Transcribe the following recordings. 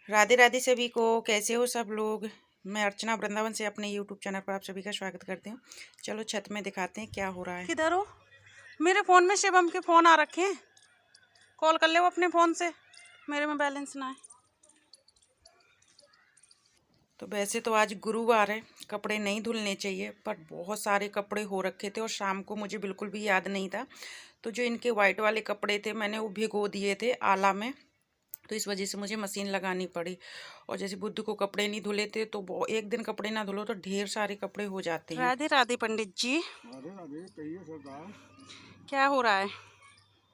राधे राधे सभी को। कैसे हो सब लोग। मैं अर्चना वृंदावन से अपने यूट्यूब चैनल पर आप सभी का स्वागत करती हूँ। चलो छत में दिखाते हैं क्या हो रहा है। किधर हो? मेरे फ़ोन में शिवम के फ़ोन आ रखे हैं, कॉल कर ले वो अपने फ़ोन से, मेरे में बैलेंस ना है। तो वैसे तो आज गुरुवार है, कपड़े नहीं धुलने चाहिए, पर बहुत सारे कपड़े हो रखे थे और शाम को मुझे बिल्कुल भी याद नहीं था। तो जो इनके वाइट वाले कपड़े थे मैंने वो भिगो दिए थे आला में, तो इस वजह से मुझे मशीन लगानी पड़ी। और जैसे बुद्ध को कपड़े नहीं धुले थे तो एक दिन कपड़े ना धुलो तो ढेर सारे कपड़े हो जाते हैं। राधे राधे पंडित जी। राधे राधे। कहिए सरकार, क्या हो रहा है?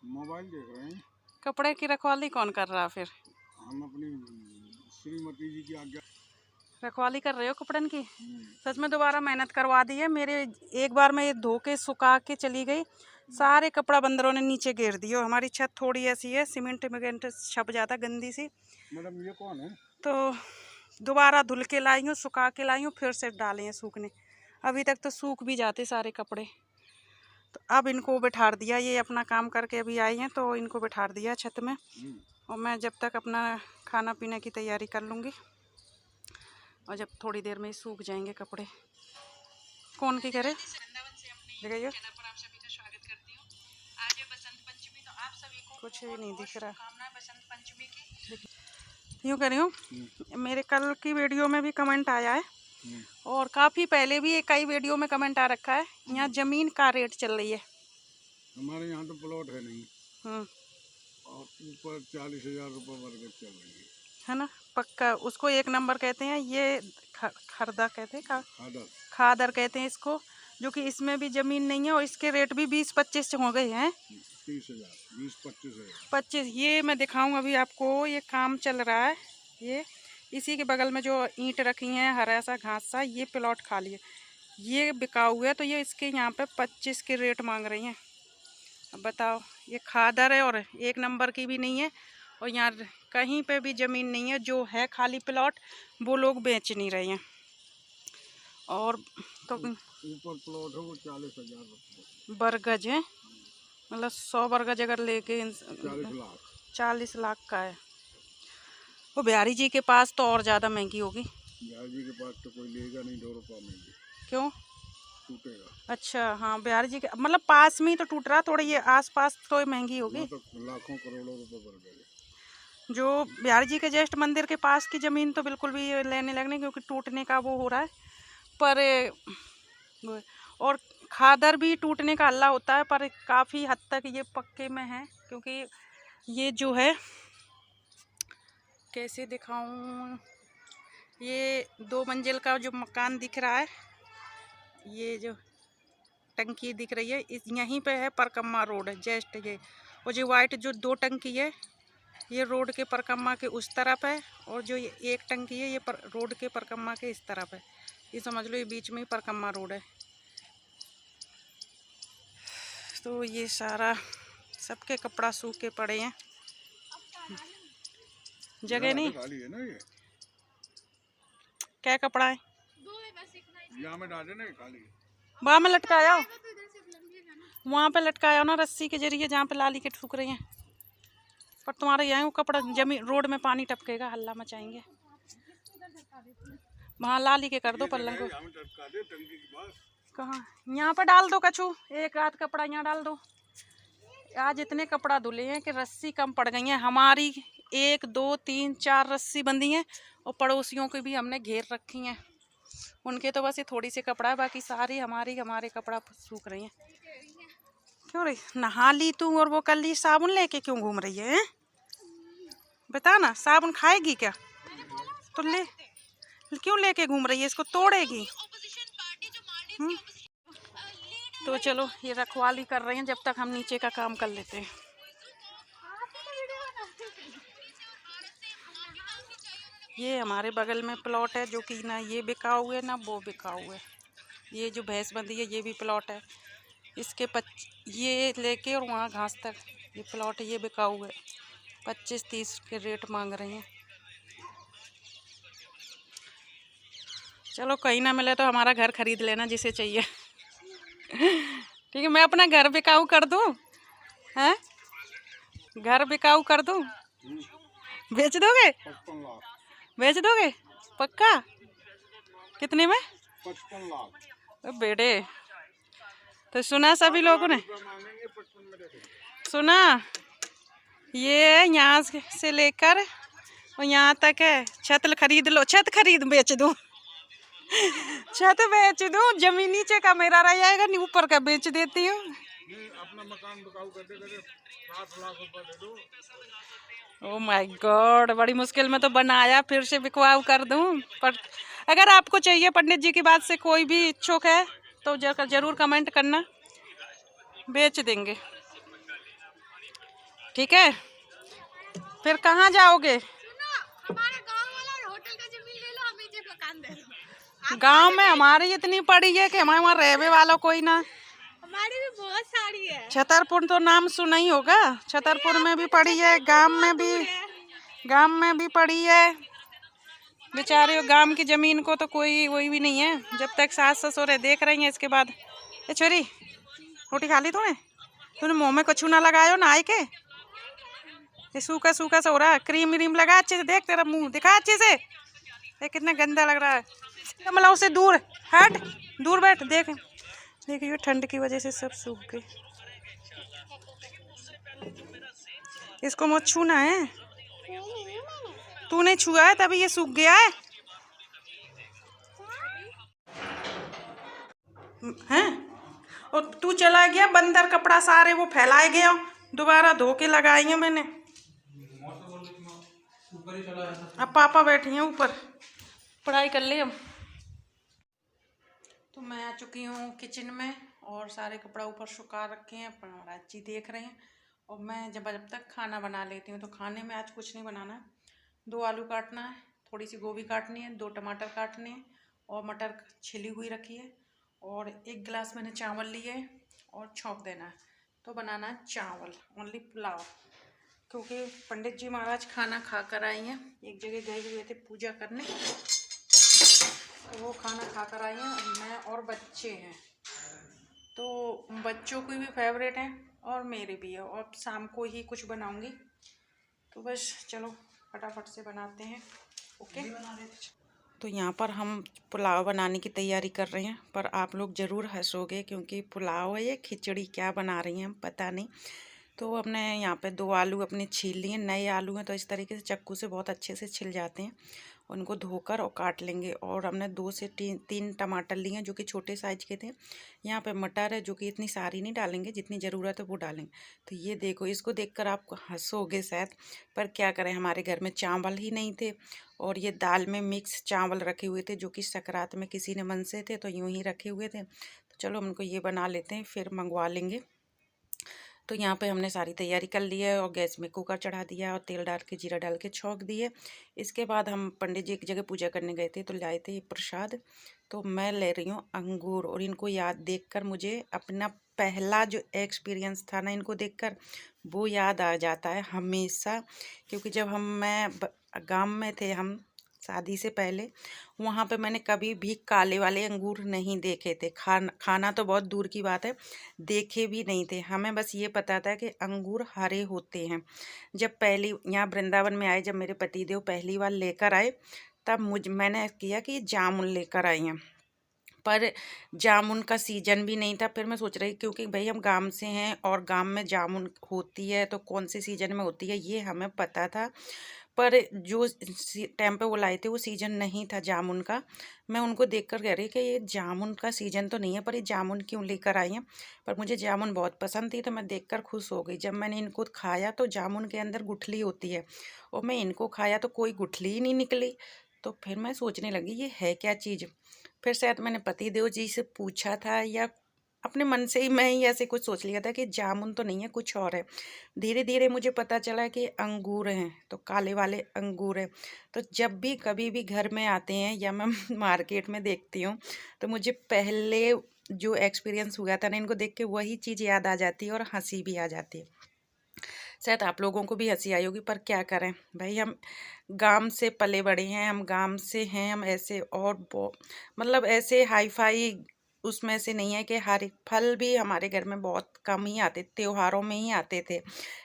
मोबाइल देख रहे हैं। कपड़े की रखवाली कौन कर रहा? फिर हम अपनी श्रीमती जी की आज्ञा रखवाली कर रहे हो कपड़न की। सच में दोबारा मेहनत करवा दी है मेरे। एक बार मैं ये धो के सुखा के चली गई, सारे कपड़ा बंदरों ने नीचे घेर दिए। हमारी छत थोड़ी ऐसी है, सीमेंट में छप जाता गंदी सी। मैडम ये कौन है? तो दोबारा धुल के लाई हूँ, सुखा के लाई हूँ, फिर से डाले हैं सूखने। अभी तक तो सूख भी जाते सारे कपड़े। तो अब इनको बिठा दिया, ये अपना काम करके अभी आई हैं तो इनको बिठा दिया छत में। और मैं जब तक अपना खाना पीने की तैयारी कर लूँगी, और जब थोड़ी देर में ही सूख जाएंगे कपड़े। कौन की करे दिखाइए। कुछ ही नहीं दिख रहा। यूँ कर रही हूँ, मेरे कल की वीडियो में भी कमेंट आया है और काफ़ी पहले भी एक कई वीडियो में कमेंट आ रखा है, यहाँ ज़मीन का रेट चल रही है। हमारे यहाँ तो प्लॉट है नहीं, और ऊपर 40,000 रुपये वर्ग चल रही है ना। पक्का उसको एक नंबर कहते हैं, ये खरदा कहते हैं, खादर कहते हैं इसको, जो कि इसमें भी ज़मीन नहीं है और इसके रेट भी 20-25 हो गए हैं। 30,000, 20-25 ये मैं दिखाऊं अभी आपको। ये काम चल रहा है, ये इसी के बगल में जो ईंट रखी हैं, हरा सा घास सा, ये प्लॉट खाली है, ये बिकाऊ है। तो ये इसके यहाँ पे 25 के रेट मांग रही हैं। अब बताओ, ये खादर है और एक नंबर की भी नहीं है, और यहाँ कहीं पे भी ज़मीन नहीं है। जो है खाली प्लॉट वो लोग बेच नहीं रहे हैं। और तो ऊपर प्लॉट है वो 40,000 रुपये बरगज है, मतलब 100 बरगज अगर लेके 40 लाख का है। वो बिहारी जी के पास तो और ज़्यादा महंगी होगी। बिहारी जी के पास तो कोई लेगा नहीं, 2 रुपये महंगी। क्यों टूटेगा? अच्छा हाँ, बिहारी जी के मतलब पास में ही तो टूट रहा, थोड़ी ये आसपास तो महंगी होगी। तो लाखों करोड़ों रुपए बढ़ गए। जो बिहारी जी के जस्ट मंदिर के पास की ज़मीन तो बिल्कुल भी लेने लगने, क्योंकि टूटने का वो हो रहा है। पर और खादर भी टूटने का हल्ला होता है, पर काफ़ी हद तक ये पक्के में है। क्योंकि ये जो है, कैसे दिखाऊं, ये 2 मंजिल का जो मकान दिख रहा है, ये जो टंकी दिख रही है, इस यहीं पे है परकम्मा रोड है जस्ट ये। और जो वाइट जो 2 टंकी है, ये रोड के परकम्मा के उस तरफ है, और जो ये 1 टंकी है ये रोड के परकम्मा के इस तरफ है। ये समझ लो ये बीच में ही परकम्मा रोड है। तो ये सारा सबके कपड़ा सूखे पड़े हैं, जगह नहीं। खाली है ना ये, क्या कपड़ा है यहाँ में डाले ना, खाली वहाँ में लटकाया, वहाँ पे लटकाया ना रस्सी के जरिए, जहाँ पे लाली के ठुक रही हैं। पर तुम्हारे यहाँ वो कपड़ा जमीन रोड में पानी टपकेगा, हल्ला मचाएंगे। वहाँ लाली के कर दो पल्लंग को। कहाँ? यहाँ पर डाल दो कछू, एक आध कपड़ा यहाँ डाल दो। आज इतने कपड़ा धुले हैं कि रस्सी कम पड़ गई है हमारी। 1 2 3 4 रस्सी बंधी हैं, और पड़ोसियों की भी हमने घेर रखी हैं। उनके तो बस ये थोड़ी सी कपड़ा है, बाकी सारी हमारे कपड़ा सूख रही हैं। क्यों रे, नहा ली तू और वो कर ली, साबुन लेके क्यों घूम रही है? बता ना, साबुन खाएगी क्या? तो ले, क्यों लेके घूम रही है? इसको तोड़ेगी। तो चलो ये रखवाली कर रहे हैं, जब तक हम नीचे का काम कर लेते हैं। ये हमारे बगल में प्लॉट है, जो कि ना ये बिका हुआ है ना वो बिका हुआ है। ये जो भैंस बंधी है ये भी प्लॉट है, इसके ये लेके और वहाँ घास तक ये प्लॉट है, ये बिका हुआ है। 25-30 के रेट मांग रहे हैं। चलो कहीं ना मिले तो हमारा घर खरीद लेना जिसे चाहिए। ठीक है, मैं अपना घर बिकाऊ कर दूँ? हैं, घर बिकाऊ कर दूँ? बेच दोगे? बेच दोगे पक्का? कितने में? 55 लाख बेटे, तो सुना सभी लोगों ने, मांगेंगे 55 में दे दो। सुना, ये यहाँ से लेकर और यहाँ तक है। छत खरीद लो, छत खरीद बेच दूँ छत बेच दूँ, जमीन नीचे का मेरा रह जाएगा, नहीं ऊपर का बेच देती हूँ। अपना मकान बिकाऊ करते करते 7 लाख रुपए दे दो। ओ माय गॉड, बड़ी मुश्किल में तो बनाया, फिर से बिकवाऊ कर दूं। पर अगर आपको चाहिए पंडित जी की बात से कोई भी इच्छुक है तो जरूर कमेंट करना, बेच देंगे। ठीक है, फिर कहाँ जाओगे? हमारे गांव वाला होटल का जमीन ले लो, हमें ये मकान दे दो। गांव में हमारी इतनी पड़ी है कि हमारे वहाँ रहने वाला कोई ना। हमारी भी बहुत सारी है। छतरपुर तो नाम सुना ही होगा, छतरपुर में भी पड़ी है, गांव में भी पड़ी है। बेचारे गांव की जमीन को तो कोई वही भी नहीं है। जब तक सास ससुर देख रही हैं, इसके बाद ये छोरी रोटी खा ली तूने मुंह में कछू ना लगायो ना आए के, ये सूखा सूखा सा हो रहा है। क्रीम व्रीम लगा अच्छे से, देख तेरा मुंह दिखा अच्छे से, देख कितना गंदा लग रहा है। मतलब उसे दूर हट, दूर बैठ, देख ये ठंड की वजह से सब सूख गए। इसको मत छूना है, तूने छुआ है तभी ये सूख गया है। हैं? और तू चला गया, बंदर कपड़ा सारे वो फैलाए गया, दोबारा धो के लगाई है मैंने। अब पापा बैठे हैं ऊपर, पढ़ाई कर ले हम। तो मैं आ चुकी हूँ किचन में और सारे कपड़ा ऊपर सुखा रखे हैं, राची देख रहे हैं। और मैं जब तक खाना बना लेती हूँ। तो खाने में आज कुछ नहीं बनाना है, 2 आलू काटना है, थोड़ी सी गोभी काटनी है, 2 टमाटर काटने हैं और मटर छिली हुई रखी है और 1 गिलास मैंने चावल लिए और छौंक देना है। तो बनाना है चावल, ओनली पुलाव, क्योंकि पंडित जी महाराज खाना खा कर आई हैं। एक जगह गए हुए थे पूजा करने, तो वो खाना खा कर आई हैं। मैं और बच्चे हैं, तो बच्चों की भी फेवरेट है और मेरे भी है। और शाम को ही कुछ बनाऊंगी, तो बस चलो फटाफट से बनाते हैं। ओके, तो यहाँ पर हम पुलाव बनाने की तैयारी कर रहे हैं, पर आप लोग ज़रूर हंसोगे क्योंकि पुलाव है ये खिचड़ी क्या बना रही हैं हम पता नहीं। तो हमने यहाँ पे 2 आलू अपने छील लिए, नए आलू हैं तो इस तरीके से चाकू से बहुत अच्छे से छिल जाते हैं। उनको धोकर और काट लेंगे। और हमने 2 से 3 टमाटर लिए हैं जो कि छोटे साइज के थे। यहाँ पे मटर है जो कि इतनी सारी नहीं डालेंगे, जितनी ज़रूरत है वो डालेंगे। तो ये देखो, इसको देखकर आप हंसोगे शायद, पर क्या करें हमारे घर में चावल ही नहीं थे और ये दाल में मिक्स चावल रखे हुए थे जो कि सकरात में किसी ने मन से थे तो यूँ ही रखे हुए थे। तो चलो उनको ये बना लेते हैं, फिर मंगवा लेंगे। तो यहाँ पे हमने सारी तैयारी कर ली है और गैस में कुकर चढ़ा दिया और तेल डाल के जीरा डाल के छौंक दिए। इसके बाद हम पंडित जी की जगह पूजा करने गए थे तो लाए थे ये प्रसाद। तो मैं ले रही हूँ अंगूर और इनको याद देखकर मुझे अपना पहला जो एक्सपीरियंस था ना, इनको देखकर वो याद आ जाता है हमेशा। क्योंकि जब मैं गाँव में थे, हम शादी से पहले, वहाँ पे मैंने कभी भी काले वाले अंगूर नहीं देखे थे। खाना तो बहुत दूर की बात है, देखे भी नहीं थे। हमें बस ये पता था कि अंगूर हरे होते हैं। जब पहली यहाँ वृंदावन में आए, जब मेरे पतिदेव पहली बार लेकर आए, तब मैंने किया कि जामुन लेकर आई हैं, पर जामुन का सीजन भी नहीं था। फिर मैं सोच रही, क्योंकि भाई हम गांव से हैं और गांव में जामुन होती है तो कौन से सीजन में होती है ये हमें पता था, पर जो टाइम पे वो लाए थे वो सीजन नहीं था जामुन का। मैं उनको देखकर कह रही कि ये जामुन का सीजन तो नहीं है, पर ये जामुन क्यों लेकर आई हैं। पर मुझे जामुन बहुत पसंद थी तो मैं देखकर खुश हो गई। जब मैंने इनको खाया तो जामुन के अंदर गुठली होती है और मैं इनको खाया तो कोई गुठली ही नहीं निकली। तो फिर मैं सोचने लगी ये है क्या चीज़। फिर शायद मैंने पतिदेव जी से पूछा था या अपने मन से ही मैं ही ऐसे कुछ सोच लिया था कि जामुन तो नहीं है, कुछ और है। धीरे धीरे मुझे पता चला कि अंगूर हैं, तो काले वाले अंगूर हैं। तो जब भी कभी भी घर में आते हैं या मैं मार्केट में देखती हूँ तो मुझे पहले जो एक्सपीरियंस हुआ था ना, इनको देख के वही चीज़ याद आ जाती है और हंसी भी आ जाती है। शायद आप लोगों को भी हंसी आई होगी, पर क्या करें भाई, हम गांव से पले बड़े हैं, हम गांव से हैं। हम ऐसे और मतलब ऐसे हाई फाई उसमें से नहीं है कि हर एक फल भी हमारे घर में बहुत कम ही आते, त्योहारों में ही आते थे।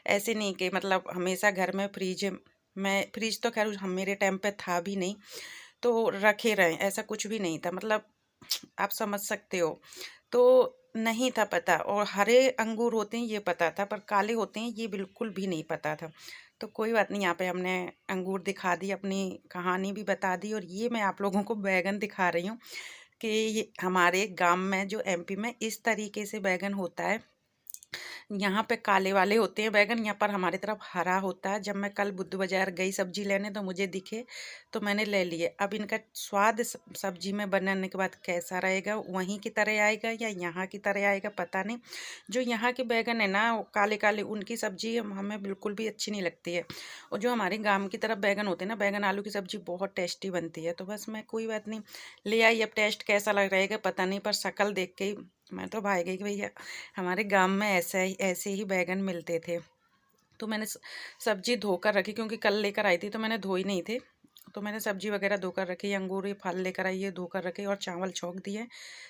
ऐसे नहीं कि मतलब हमेशा घर में फ्रिज मैं फ्रिज तो खैर हम मेरे टाइम पे था भी नहीं, तो रखे रहे, ऐसा कुछ भी नहीं था, मतलब आप समझ सकते हो। तो नहीं था पता, और हरे अंगूर होते हैं ये पता था, पर काले होते हैं ये बिल्कुल भी नहीं पता था। तो कोई बात नहीं, यहाँ पे हमने अंगूर दिखा दी, अपनी कहानी भी बता दी, और ये मैं आप लोगों को बैगन दिखा रही हूँ कि ये हमारे गांव में जो एमपी में इस तरीके से बैगन होता है। यहाँ पे काले वाले होते हैं बैगन, यहाँ पर हमारी तरफ हरा होता है। जब मैं कल बुद्ध बाजार गई सब्जी लेने तो मुझे दिखे, तो मैंने ले लिए। अब इनका स्वाद सब्जी में बनाने के बाद कैसा रहेगा, वहीं की तरह आएगा या यहाँ की तरह आएगा पता नहीं। जो यहाँ के बैगन है ना, वो काले काले, उनकी सब्जी हमें बिल्कुल भी अच्छी नहीं लगती है। और जो हमारे गाँव की तरफ बैगन होते हैं ना, बैगन आलू की सब्जी बहुत टेस्टी बनती है। तो बस मैं कोई बात नहीं ले आई। अब टेस्ट कैसा लग रहेगा पता नहीं, पर शक्ल देख के ही मैं तो भाग गई कि भैया हमारे गांव में ऐसे ही बैगन मिलते थे। तो मैंने सब्जी धोकर रखी, क्योंकि कल लेकर आई थी तो मैंने धोई नहीं थे, तो मैंने सब्जी वगैरह धोकर रखी। अंगूर ये फल लेकर आई है, धोकर रखे, और चावल छौंक दिए।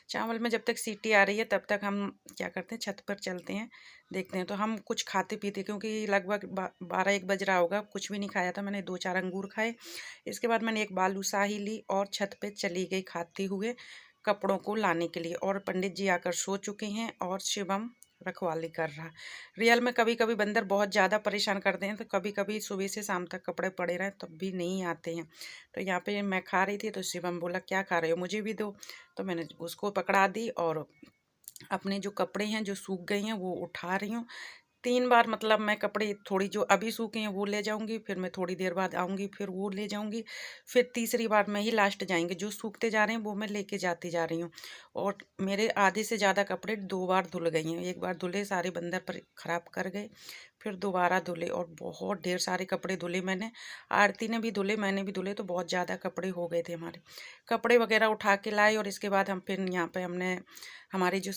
चावल में जब तक सीटी आ रही है तब तक हम क्या करते हैं, छत पर चलते हैं, देखते हैं। तो हम कुछ खाते पीते, क्योंकि लगभग 12-1 बज रहा होगा, कुछ भी नहीं खाया था। मैंने 2-4 अंगूर खाए। इसके बाद मैंने एक बालूशाही ली और छत पर चली गई खाते हुए कपड़ों को लाने के लिए। और पंडित जी आकर सो चुके हैं और शिवम रखवाली कर रहा। रियल में कभी कभी बंदर बहुत ज़्यादा परेशान करते हैं, तो कभी कभी सुबह से शाम तक कपड़े पड़े रहें तब भी नहीं आते हैं। तो यहाँ पे मैं खा रही थी तो शिवम बोला क्या खा रहे हो, मुझे भी दो। तो मैंने उसको पकड़ा दी, और अपने जो कपड़े हैं जो सूख गए हैं वो उठा रही हूँ। 3 बार, मतलब मैं कपड़े थोड़ी जो अभी सूखे हैं वो ले जाऊंगी, फिर मैं थोड़ी देर बाद आऊंगी फिर वो ले जाऊंगी, फिर तीसरी बार में ही लास्ट जाएंगे। जो सूखते जा रहे हैं वो मैं लेके जाती जा रही हूँ। और मेरे आधे से ज़्यादा कपड़े 2 बार धुल गई हैं। एक बार धुले, सारे बंदर पर ख़राब कर गए, फिर दोबारा धुले, और बहुत ढेर सारे कपड़े धुले मैंने। आरती ने भी धुले, मैंने भी धुले, तो बहुत ज़्यादा कपड़े हो गए थे हमारे। कपड़े वगैरह उठा के लाए, और इसके बाद हम फिर यहाँ पे हमने हमारी जो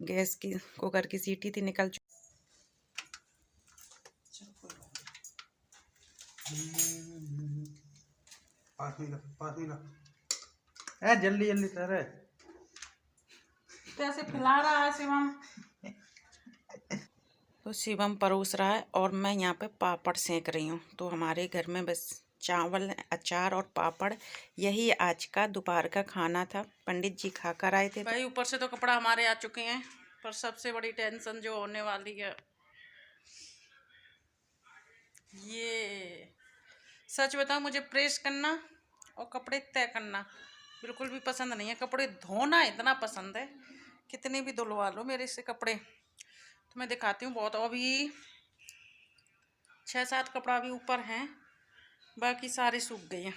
गैस की कुकर की सीटी थी निकल चुकी। जल्दी जल्दी सर। कैसे खिला रहा है शिवम। तो शिवम परोस रहा है और मैं यहाँ पे पापड़ सेक रही हूँ। तो हमारे घर में बस चावल, अचार और पापड़, यही आज का दोपहर का खाना था। पंडित जी खा कर आए थे। भाई ऊपर से तो कपड़ा हमारे आ चुके हैं, पर सबसे बड़ी टेंशन जो होने वाली है, ये सच बताऊँ, मुझे प्रेस करना और कपड़े तय करना बिल्कुल भी पसंद नहीं है। कपड़े धोना इतना पसंद है, कितने भी धुलवा लो मेरे से कपड़े। तो मैं दिखाती हूँ बहुत, अभी 6-7 कपड़ा अभी ऊपर हैं, बाकी सारे सूख गए हैं।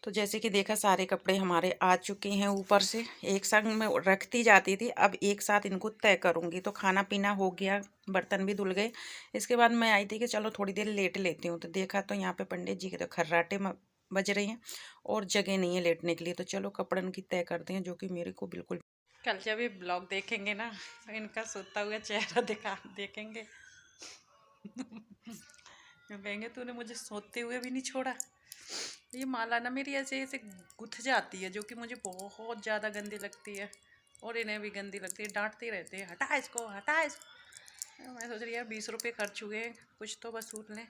तो जैसे कि देखा, सारे कपड़े हमारे आ चुके हैं ऊपर से। एक संग में रखती जाती थी, अब एक साथ इनको तय करूँगी। तो खाना पीना हो गया, बर्तन भी धुल गए। इसके बाद मैं आई थी कि चलो थोड़ी देर लेट लेती हूँ। तो देखा तो यहाँ पे पंडित जी के तो खर्राटे बज रही हैं और जगह नहीं है लेटने के लिए। तो चलो कपड़न की तय करते हैं, जो कि मेरे को बिल्कुल। कल जब ये ब्लॉग देखेंगे ना तो इनका सोता हुआ चेहरा देखेंगे कहेंगे तूने मुझे सोते हुए भी नहीं छोड़ा। ये माला ना मेरी ऐसे ऐसे गुथ जाती है, जो कि मुझे बहुत ज़्यादा गंदी लगती है, और इन्हें भी गंदी लगती है। डांटते रहते हैं, हटा इसको, हटा इसको। मैं सोच रही यार 20 रुपये खर्च हुए, कुछ तो वसूल लें।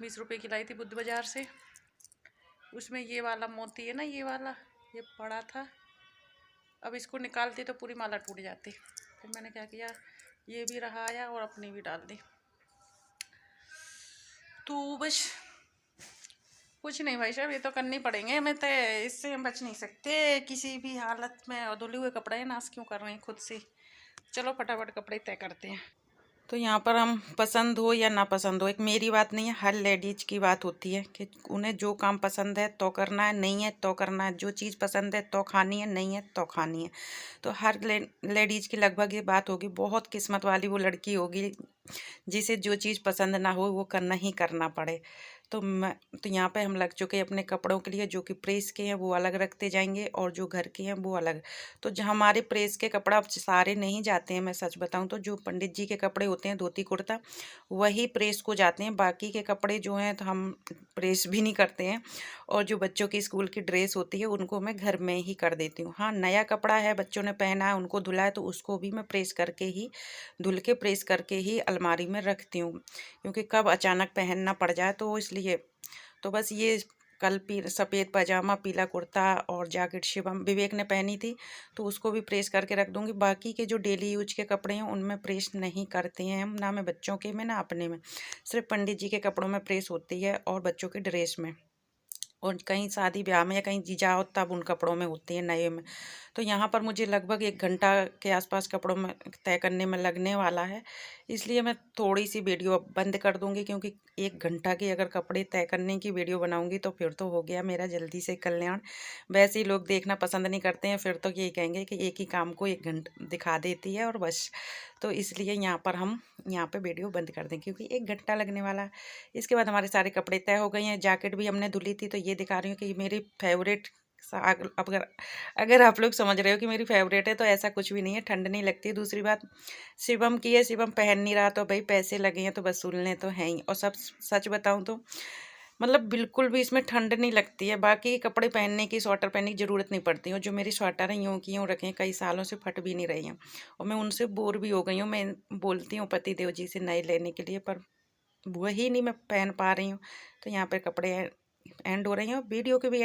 20 रुपये की लाई थी बुद्ध बाज़ार से। उसमें ये वाला मोती है ना, ये वाला, ये पड़ा था। अब इसको निकालती तो पूरी माला टूट जाती। फिर मैंने क्या किया, ये भी रहा आया और अपनी भी डाल दी। तो बस कुछ नहीं भाई साहब, ये तो करनी पड़ेंगे हमें, तो इससे हम बच नहीं सकते किसी भी हालत में। और धुले हुए कपड़े नाश क्यों कर रहे हैं खुद से। चलो फटाफट कपड़े तय करते हैं। तो यहाँ पर हम पसंद हो या ना पसंद हो, एक मेरी बात नहीं है, हर लेडीज की बात होती है कि उन्हें जो काम पसंद है तो करना है, नहीं है तो करना है। जो चीज़ पसंद है तो खानी है, नहीं है तो खानी है। तो हर लेडीज की लगभग ये बात होगी। बहुत किस्मत वाली वो लड़की होगी जिसे जो चीज़ पसंद ना हो वो करना ही करना पड़े। तो यहाँ पे हम लग चुके हैं अपने कपड़ों के लिए। जो कि प्रेस के हैं वो अलग रखते जाएंगे, और जो घर के हैं वो अलग। तो जो हमारे प्रेस के कपड़ा सारे नहीं जाते हैं, मैं सच बताऊं तो जो पंडित जी के कपड़े होते हैं, धोती कुर्ता, वही प्रेस को जाते हैं। बाकी के कपड़े जो हैं तो हम प्रेस भी नहीं करते हैं। और जो बच्चों की स्कूल की ड्रेस होती है उनको मैं घर में ही कर देती हूँ। हाँ, नया कपड़ा है, बच्चों ने पहना है, उनको धुला है, तो उसको भी मैं प्रेस करके ही, धुल के प्रेस करके ही अलमारी में रखती हूँ, क्योंकि कब अचानक पहनना पड़ जाए। तो इसलिए इसलिए तो बस ये कल सफ़ेद पजामा, पीला कुर्ता और जैकेट शिवम विवेक ने पहनी थी, तो उसको भी प्रेस करके रख दूँगी। बाकी के जो डेली यूज के कपड़े हैं उनमें प्रेस नहीं करते हैं हम, ना मैं बच्चों के में ना अपने में। सिर्फ पंडित जी के कपड़ों में प्रेस होती है और बच्चों के ड्रेस में, और कहीं शादी ब्याह में या कहीं जाओ तब उन कपड़ों में होती है, नए में। तो यहाँ पर मुझे लगभग 1 घंटा के आसपास कपड़ों में तय करने में लगने वाला है, इसलिए मैं थोड़ी सी वीडियो अब बंद कर दूँगी, क्योंकि 1 घंटा की अगर कपड़े तय करने की वीडियो बनाऊँगी तो फिर तो हो गया मेरा जल्दी से कल्याण। वैसे ही लोग देखना पसंद नहीं करते हैं, फिर तो यही कहेंगे कि एक ही काम को 1 घंटा दिखा देती है और बस। तो इसलिए यहाँ पर हम यहाँ पे वीडियो बंद कर दें, क्योंकि 1 घंटा लगने वाला है। इसके बाद हमारे सारे कपड़े तय हो गए हैं। जैकेट भी हमने धुली थी, तो ये दिखा रही हूँ कि ये मेरी फेवरेट। अगर आप लोग समझ रहे हो कि मेरी फेवरेट है, तो ऐसा कुछ भी नहीं है, ठंड नहीं लगती। दूसरी बात शिवम की है, शिवम पहन नहीं रहा, तो भाई पैसे लगे हैं तो वसूलने तो हैं ही। और सब सच बताऊँ तो मतलब बिल्कुल भी इसमें ठंड नहीं लगती है। बाकी कपड़े पहनने की, स्वेटर पहनने की ज़रूरत नहीं पड़ती। और जो मेरी स्वेटर हैं यूँ की यूँ रखे हैं, कई सालों से फट भी नहीं रही हैं, और मैं उनसे बोर भी हो गई हूँ। मैं बोलती हूँ पति देव जी से नए लेने के लिए, पर वही नहीं मैं पहन पा रही हूँ। तो यहाँ पर कपड़े एंड हो रही हैं, वीडियो के भी